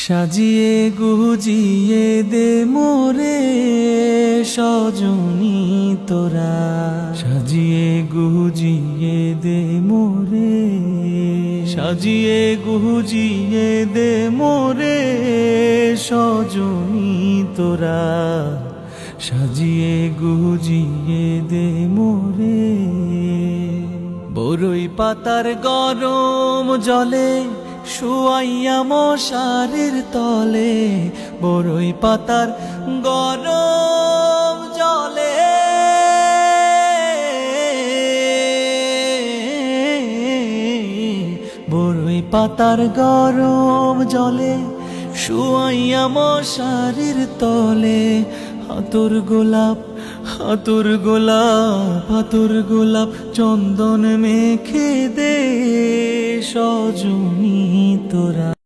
সাজিয়ে গুজিয়ে দে মোরে সজনী তোরা, সাজিয়ে গুজিয়ে দে মোরে, সাজিয়ে গুজিয়ে দে মোরে সজনী তোরা, সাজিয়ে গুজিয়ে দে মোরে। বরই পাতার গরম জলে শুয়াইয়া মশারির তলে, বরই পাতার গরম জলে, বরই পাতার গরম জলে শুয়াইয়া মশারির তলে। হাতুর গোলাপ, হাতুর গোলাপ, হাতুর গোলাপ চন্দন মেখে দে সজনী তোরা।